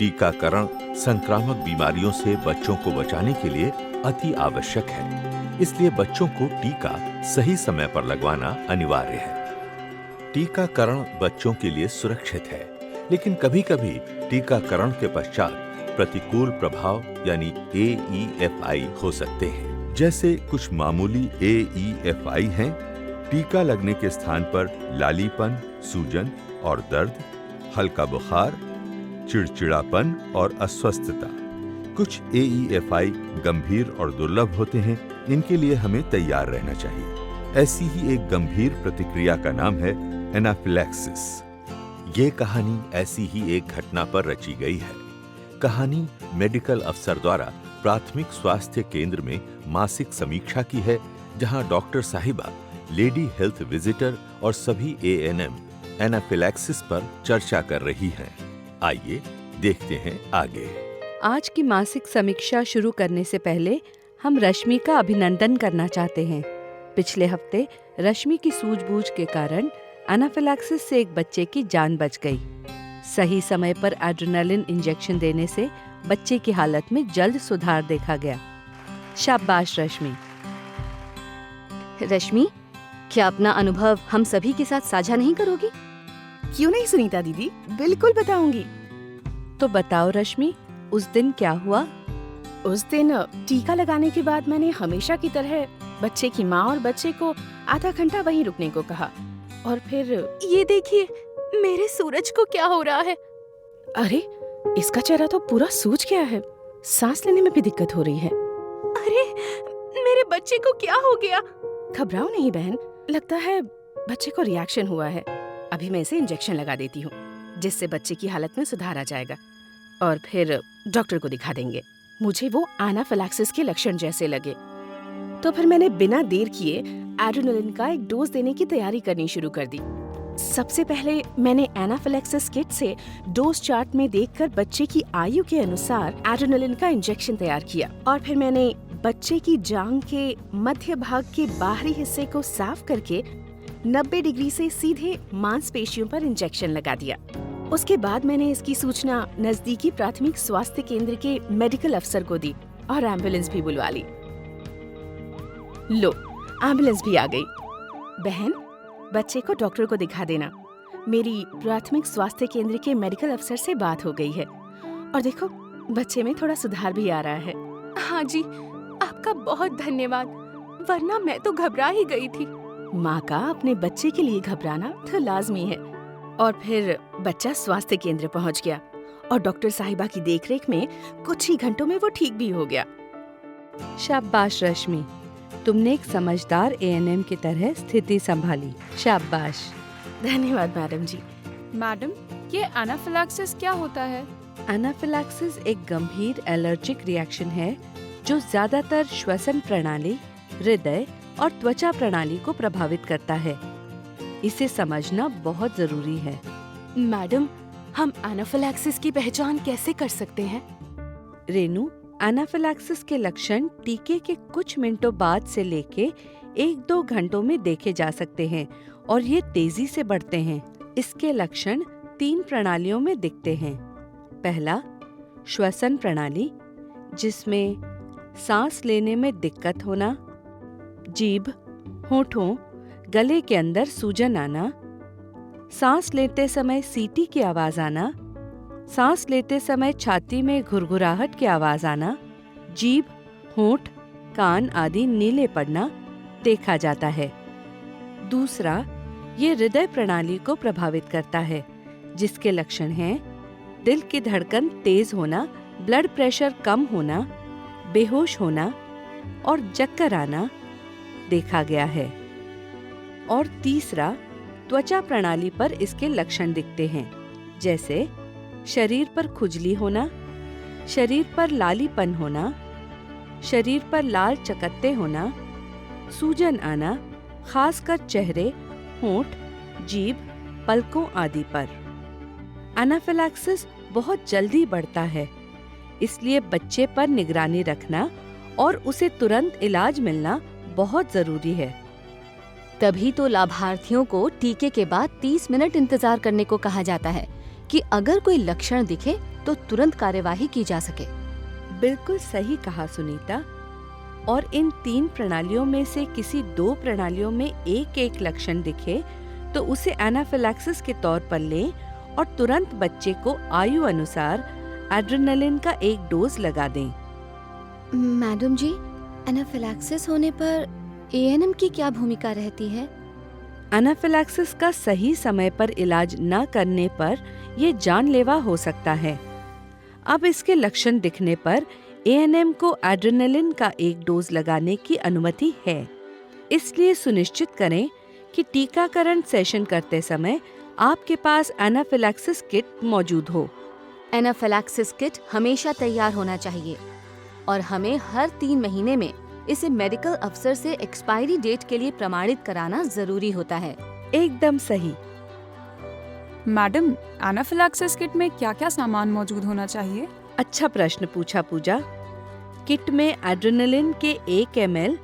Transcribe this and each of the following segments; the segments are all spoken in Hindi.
टीकाकरण संक्रामक बीमारियों से बच्चों को बचाने के लिए अति आवश्यक है। इसलिए बच्चों को टीका सही समय पर लगवाना अनिवार्य है। टीकाकरण बच्चों के लिए सुरक्षित है, लेकिन कभी-कभी टीकाकरण के पश्चात प्रतिकूल प्रभाव यानी AEFI हो सकते हैं। जैसे कुछ मामूली AEFI हैं, टीका लगने के स्थान पर लालीपन, सूजन और दर्द, हल्का बुखार, चिड़चिड़ापन और अस्वस्थता। कुछ AEFI गंभीर और दुर्लभ होते हैं, इनके लिए हमें तैयार रहना चाहिए। ऐसी ही एक गंभीर प्रतिक्रिया का नाम है एनाफिलैक्सिस। ये कहानी ऐसी ही एक घटना पर रची गई है। कहानी मेडिकल अफसर द्वारा प्राथमिक स्वास्थ्य केंद्र में मासिक समीक्षा की है, जहां डॉक्टर साहिबा लेडी हेल्थ विजिटर और सभी ANM एनाफिलैक्सिस पर चर्चा कर रही हैं। आइए देखते हैं आगे। आज की मासिक समीक्षा शुरू करने से पहले हम रश्मि का अभिनंदन करना चाहते हैं। पिछले हफ्ते रश्मि की सूझबूझ के कारण एनाफिलैक्सिस से एक बच्चे की जान बच गई। सही समय पर एड्रेनालिन इंजेक्शन देने से बच्चे की हालत में जल्द सुधार देखा गया। शाबाश रश्मि। रश्मि, क्या अपना अनुभव हम सभी के साथ साझा नहीं करोगी? क्यों नहीं सुनीता दीदी, बिल्कुल बताऊंगी। तो बताओ रश्मि, उस दिन क्या हुआ? उस दिन टीका लगाने के बाद मैंने हमेशा की तरह बच्चे की माँ और बच्चे को आधा घंटा वहीं रुकने को कहा, और फिर ये देखिए, मेरे सूरज को क्या हो रहा है? अरे, इसका चेहरा तो पूरा सूज गया है। सांस लेने में भी दिक्कत हो रही है। अरे, मेरे बच्चे को क्या हो गया? घबराओ नहीं बहन, लगता है बच्चे को रिएक्शन हुआ है। अभी मैं इसे इंजेक्शन लगा देती हूँ, जिससे बच्चे की हालत में सुधार आ जाएगा, और फिर डॉक्टर को दिखा देंगे। मुझे वो एनाफिलैक्सिस के लक्षण जैसे लगे, तो फिर मैंने बिना देर किए एड्रेनालिन का एक डोज देने की तैयारी करनी शुरू कर दी। सबसे पहले मैंने एनाफिलैक्सिस किट से डोज चार्ट में देखकर बच्चे की आयु के अनुसार एड्रेनालिन का इंजेक्शन तैयार किया, और फिर मैंने बच्चे की जांघ के मध्य भाग के बाहरी हिस्से को साफ करके 90 डिग्री से सीधे मांसपेशियों पर इंजेक्शन लगा दिया। उसके बाद मैंने इसकी सूचना नजदीकी प्राथमिक स्वास्थ्य केंद्र के मेडिकल अफसर को दी और एम्बुलेंस भी बुलवा ली। लो, एम्बुलेंस भी आ गई। बहन, बच्चे को डॉक्टर को दिखा देना। मेरी प्राथमिक स्वास्थ्य केंद्र के मेडिकल अफसर से बात हो गई है, और देखो, बच्चे में थोड़ा सुधार भी आ रहा है। हाँ जी, आपका बहुत धन्यवाद, वरना मैं तो घबरा ही गई थी। माँ का अपने बच्चे के लिए घबराना तो लाजमी है। और फिर बच्चा स्वास्थ्य केंद्र पहुँच गया, और डॉक्टर साहिबा की देखरेख में कुछ ही घंटों में वो ठीक भी हो गया। शाबाश रश्मि, तुमने एक समझदार ANM की तरह स्थिति संभाली। शाबाश। धन्यवाद मैडम जी। मैडम, ये एनाफिलैक्सिस क्या होता है? एनाफिलैक्सिस एक गंभीर एलर्जिक रिएक्शन है जो ज्यादातर श्वसन प्रणाली, हृदय और त्वचा प्रणाली को प्रभावित करता है। इसे समझना बहुत जरूरी है। मैडम, हम एनाफिलैक्सिस की पहचान कैसे कर सकते हैं? रेनू, एनाफिलैक्सिस के लक्षण टीके के कुछ मिनटों बाद से लेके 1-2 घंटों में देखे जा सकते हैं, और ये तेजी से बढ़ते हैं। इसके लक्षण 3 प्रणालियों में दिखते हैं। पहला, श्वसन प्रणाली, जिसमें सांस लेने में दिक्कत होना, जीभ, होठों, गले के अंदर सूजन आना, सांस लेते समय सीटी की आवाज आना, सांस लेते समय छाती में घुरघुराहट की आवाज आना, जीभ, होंठ, कान आदि नीले पड़ना देखा जाता है। दूसरा, ये हृदय प्रणाली को प्रभावित करता है, जिसके लक्षण हैं दिल की धड़कन तेज होना, ब्लड प्रेशर कम होना, बेहोश होना और चक्कर आना देखा गया है। और तीसरा, त्वचा प्रणाली पर इसके लक्षण दिखते हैं, जैसे शरीर पर खुजली होना, शरीर पर लालीपन होना, शरीर पर लाल चकत्ते होना, सूजन आना, खासकर चेहरे, होंठ, जीभ, पलकों आदि पर। एनाफिलैक्सिस बहुत जल्दी बढ़ता है, इसलिए बच्चे पर निगरानी रखना और उसे तुरंत इलाज मिलना बहुत जरूरी है। तभी तो लाभार्थियों को टीके के बाद 30 मिनट इंतजार करने को कहा जाता है कि अगर कोई लक्षण दिखे तो तुरंत कार्यवाही की जा सके। बिल्कुल सही कहा सुनीता। और इन 3 प्रणालियों में से किसी 2 प्रणालियों में एक एक लक्षण दिखे तो उसे एनाफिलैक्सिस के तौर पर लें और तुरंत बच्चे को आयु अनुसार एड्रेनालिन का एक डोज लगा दें। मैडम जी, एनाफिलैक्सिस होने पर एएनएम की क्या भूमिका रहती है? एनाफिलैक्सिस का सही समय पर इलाज न करने पर यह जानलेवा हो सकता है। अब इसके लक्षण दिखने पर एएनएम को एड्रेनालिन का एक डोज लगाने की अनुमति है। इसलिए सुनिश्चित करें कि टीकाकरण सेशन करते समय आपके पास एनाफिलैक्सिस किट मौजूद हो। एनाफिलैक्सिस किट हमेशा तैयार होना चाहिए और हमें हर 3 महीने में इसे मेडिकल अफसर से एक्सपायरी डेट के लिए प्रमाणित कराना जरूरी होता है। एकदम सही। मैडम, एनाफिलैक्सिस किट में क्या-क्या सामान मौजूद होना चाहिए? अच्छा प्रश्न पूछा पूजा। किट में एड्रेनालिन के 1 ml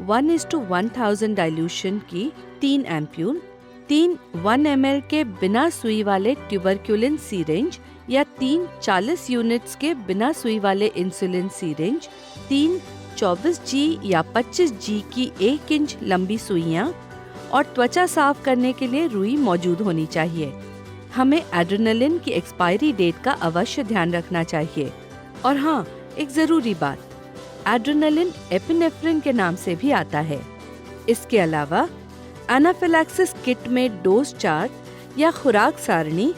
1:1000 डाइल्यूशन की 3 एम्प्यूल, 3 1 ml के बिना सुई वाले ट्यूबरक्यूलिन सीरेंज या 3 40 यूनिट्स के बिना सुई वाले इंसुलिन सीरेंज, 3 24G या 25G की 1 इंच लंबी सुइयां और त्वचा साफ करने के लिए रुई मौजूद होनी चाहिए। हमें एड्रेनालिन की एक्सपायरी डेट का अवश्य ध्यान रखना चाहिए। और हाँ, एक जरूरी बात, एड्रेनालिन एपिनेफ्रिन के नाम से भी आता है। इसके अलावा एनाफिलैक्सिस किट में डोज चार्ट या खुराक सारणी,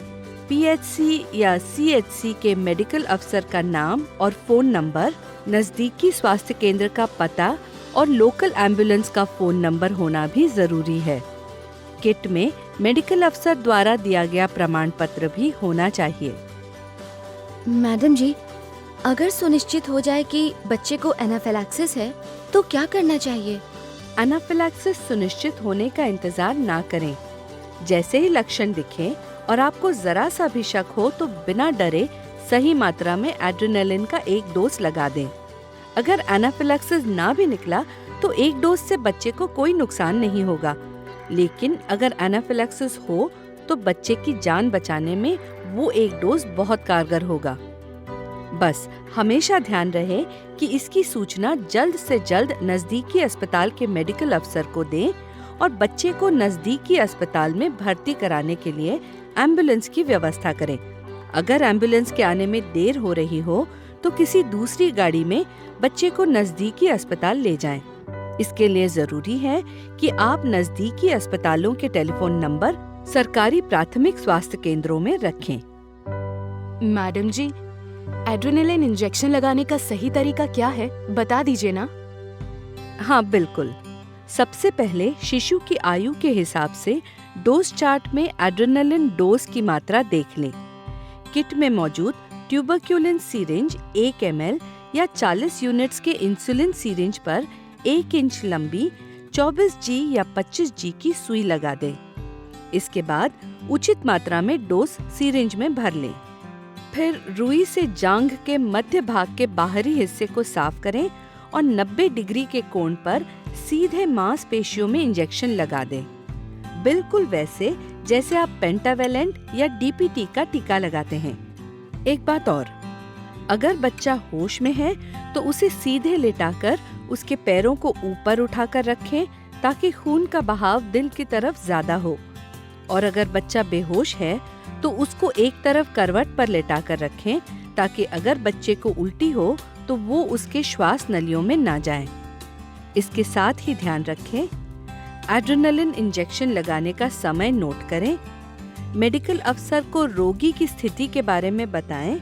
PHC या CHC के मेडिकल अफसर का नाम और फोन नंबर, नजदीकी स्वास्थ्य केंद्र का पता और लोकल एम्बुलेंस का फोन नंबर होना भी जरूरी है। किट में मेडिकल अफसर द्वारा दिया गया प्रमाण पत्र भी होना चाहिए। मैडम जी, अगर सुनिश्चित हो जाए कि बच्चे को एनाफिलैक्सिस है तो क्या करना चाहिए? एनाफिलैक्सिस सुनिश्चित होने का इंतजार ना करें। जैसे ही लक्षण दिखें और आपको जरा सा भी शक हो तो बिना डरे सही मात्रा में एड्रेनालिन का एक डोज लगा दें। अगर एनाफिलैक्सिस ना भी निकला तो एक डोज से बच्चे को कोई नुकसान नहीं होगा, लेकिन अगर एनाफिलैक्सिस हो तो बच्चे की जान बचाने में वो एक डोज बहुत कारगर होगा। बस हमेशा ध्यान रहे कि इसकी सूचना जल्द से जल्द नजदीकी अस्पताल के मेडिकल अफसर को दें और बच्चे को नजदीकी अस्पताल में भर्ती कराने के लिए एम्बुलेंस की व्यवस्था करें। अगर एम्बुलेंस के आने में देर हो रही हो तो किसी दूसरी गाड़ी में बच्चे को नजदीकी अस्पताल ले जाएं। इसके लिए जरूरी है कि आप नजदीकी अस्पतालों के टेलीफोन नंबर सरकारी प्राथमिक स्वास्थ्य केंद्रों में रखें। मैडम जी, एड्रेनालिन इंजेक्शन लगाने का सही तरीका क्या है, बता दीजिए ना। हाँ बिल्कुल। सबसे पहले शिशु की आयु के हिसाब से डोज चार्ट में एड्रेनालिन डोज की मात्रा देख लें। किट में मौजूद ट्यूबरक्यूलिन सीरेंज 1 ml या 40 यूनिट्स के इंसुलिन सीरेंज पर 1 इंच लंबी 24G या 25G की सुई लगा दें। इसके बाद उचित मात्रा में डोज सीरेंज में भर लें। फिर रुई से जांघ के मध्य भाग के बाहरी हिस्से को साफ करें और 90 डिग्री के कोण पर सीधे मांसपेशियों में इंजेक्शन लगा दें, बिल्कुल वैसे जैसे आप पेंटावेलेंट या DPT का टीका लगाते हैं। एक बात और, अगर बच्चा होश में है तो उसे सीधे लेटाकर उसके पैरों को ऊपर उठाकर रखें ताकि खून का बहाव दिल की तरफ ज्यादा हो। और अगर बच्चा बेहोश है तो उसको एक तरफ करवट पर लेटाकर रखें ताकि अगर बच्चे को उल्टी हो तो वो उसके श्वास नलियों में ना जाए। इसके साथ ही ध्यान रखें, एड्रेनालिन इंजेक्शन लगाने का समय नोट करें, मेडिकल अफसर को रोगी की स्थिति के बारे में बताएं।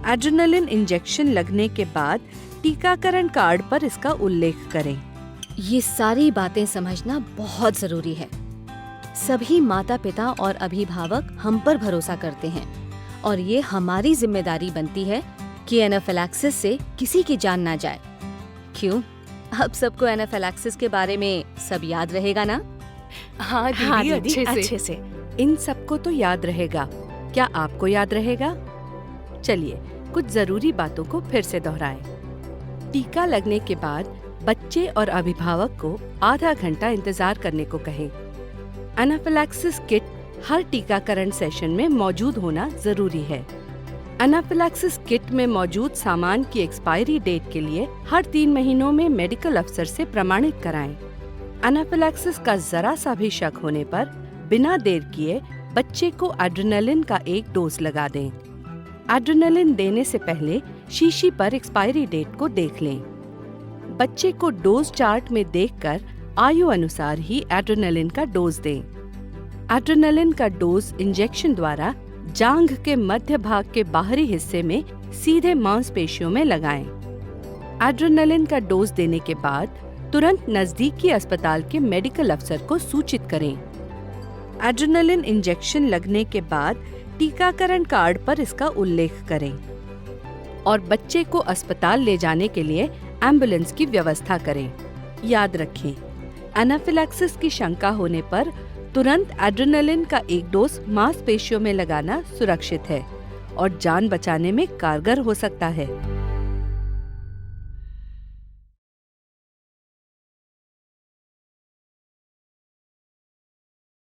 एड्रेनालिन इंजेक्शन लगने के बाद टीकाकरण कार्ड पर इसका उल्लेख करें। ये सारी बातें समझना बहुत जरूरी है। सभी माता पिता और अभिभावक हम पर भरोसा करते हैं और ये हमारी जिम्मेदारी बनती है कि एनाफिलैक्सिस से किसी की जान ना जाए। क्यों? अब सबको एनाफिलैक्सिस के बारे में सब याद रहेगा ना? हाँ हाँ दीदी, दीदी, अच्छे से। इन सबको तो याद रहेगा। क्या आपको याद रहेगा? चलिए कुछ जरूरी बातों को फिर से दोहराएं। टीका लगने के बाद बच्चे और अभिभावक को आधा घंटा इंतजार करने को कहें। एनाफिलैक्सिस किट हर टीकाकरण सेशन में मौजूद होना जरूरी है। एनाफिलैक्सिस किट में मौजूद सामान की एक्सपायरी डेट के लिए हर 3 महीनों में मेडिकल अफसर से प्रमाणित कराएं। एनाफिलैक्सिस का जरा सा भी शक होने पर बिना देर किए बच्चे को एड्रेनालिन का एक डोज लगा दें। एड्रेनालिन देने से पहले शीशी पर एक्सपायरी डेट को देख लें। बच्चे को डोज चार्ट में देखकर आयु अनुसार ही एड्रेनालिन का डोज दें। एड्रेनालिन का डोज इंजेक्शन द्वारा जांघ के मध्य भाग के बाहरी हिस्से में सीधे मांसपेशियों में लगाएं। एड्रेनालिन का डोज देने के बाद तुरंत नजदीकी अस्पताल के मेडिकल अफसर को सूचित करें। एड्रेनालिन इंजेक्शन लगने के बाद टीकाकरण कार्ड पर इसका उल्लेख करें और बच्चे को अस्पताल ले जाने के लिए एम्बुलेंस की व्यवस्था करें। याद रखें, एनाफिलैक्सिस की शंका होने पर तुरंत एड्रेनालिन का एक डोज मांसपेशियों में लगाना सुरक्षित है और जान बचाने में कारगर हो सकता है।